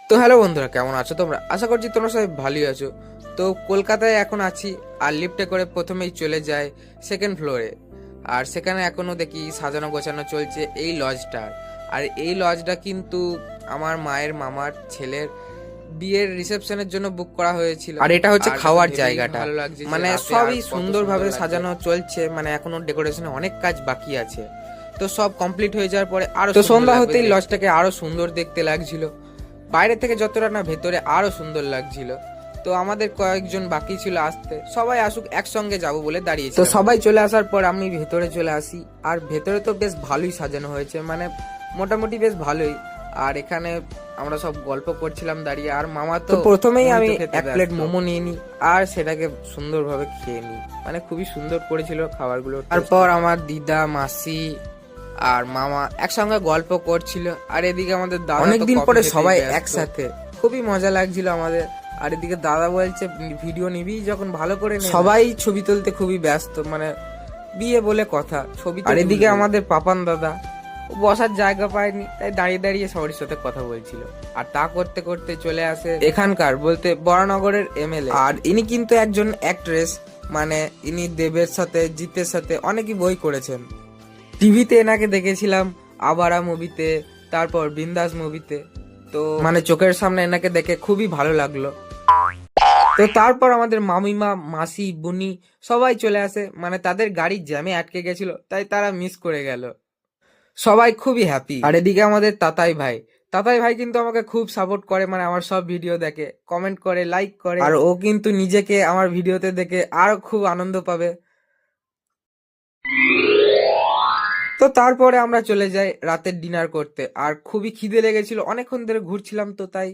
তো হ্যালো বন্ধুরা, কেমন আছো তোমরা? আশা করছি তোমরা সবাই ভালোই আছো। তো কলকাতায় এখন আছি, আর লিফটে করে প্রথমেই চলে যায় সেকেন্ড ফ্লোরে। আর সেখানে এখনো দেখি সাজানো গোছানো চলছে এই লজটার। আর এই লজটা কিন্তু আমার মায়ের মামার ছেলের বিয়ের রিসেপশনের জন্য বুক করা হয়েছিল। আর এটা হচ্ছে খাওয়ার জায়গাটা, মানে সবই সুন্দরভাবে সাজানো চলছে, মানে এখনো ডেকোরেশনে অনেক কাজ বাকি আছে। তো সব কমপ্লিট হয়ে যাওয়ার পরে আরো সন্ধ্যা হতেই লজটাকে আরো সুন্দর দেখতে লাগছিল, বাইরে থেকে যতটা না ভেতরে আরো সুন্দর লাগছিল। তো আমাদের কয়েকজন বাকি ছিল আসতে, সবাই আসুক একসঙ্গে যাব বলে দাঁড়িয়েছি। তো সবাই চলে আসার পর আমি ভেতরে চলে আসি, আর ভেতরে তো বেশ ভালোই সাজানো হয়েছে, মানে মোটামুটি বেশ ভালোই। আর এখানে আমরা সব গল্প করছিলাম দাঁড়িয়ে, আর মামা তো প্রথমেই আমি এক প্লেট মোমো নিয়ে নিই আর সেটাকে সুন্দরভাবে খেয়ে নিই, মানে খুবই সুন্দর করেছিল খাবারগুলো। তারপর আমার দিদা, মাসি আর মামা একসঙ্গে গল্প করছিল, আর এদিকে আমাদের দাদা অনেকদিন পরে সবাই একসাথে, খুবই মজা লাগছিল আমাদের। আর এদিকে দাদা বলছে ভিডিও নিবি যখন ভালো করে নে। সবাই ছবি তুলতে খুবই ব্যস্ত, মানে বিয়ে বলে কথা, ছবি। আর এদিকে আমাদের পাপান দাদা বসার জায়গা পায়নি, তাই দাঁড়িয়ে দাঁড়িয়ে সবার সাথে কথা বলছিল। আর তা করতে করতে চলে আসে এখানকার বলতে বরানগরের এমএলএ। আর ইনি কিন্তু একজন অ্যাক্ট্রেস, মানে ইনি দেবের সাথে, জিতের সাথে অনেকই বই করেছেন। টিভিতে এনাকে দেখেছিলাম আবারা মুভিতে, তারপর বিন্দাস মুভিতে। তো মানে চোখের সামনে এনাকে দেখে খুবই ভালো লাগলো। তো তারপর আমাদের মামিমা, মাসি, বুনি সবাই চলে আসে, মানে তাদের গাড়ি জ্যামে আটকে গেছিল, তাই তারা মিস করে গেল। সবাই খুবই হ্যাপি। আর এদিকে আমাদের তাতাই ভাই কিন্তু আমাকে খুব সাপোর্ট করে, মানে আমার সব ভিডিও দেখে, কমেন্ট করে, লাইক করে। আর ও কিন্তু নিজেকে আমার ভিডিওতে দেখে আরো খুব আনন্দ পাবে। তো তারপরে আমরা চলে যাই রাতের ডিনার করতে, আর খুবই খিদে লেগেছিল, অনেকক্ষণ ধরে ঘুরছিলাম তো তাই।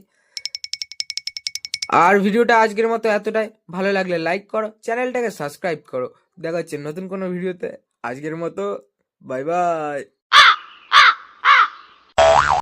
আর ভিডিওটা আজকের মতো এতটাই, ভালো লাগলে লাইক করো, চ্যানেলটাকে সাবস্ক্রাইব করো। দেখা হচ্ছে নতুন কোনো ভিডিওতে। আজকের মতো বাই বাই।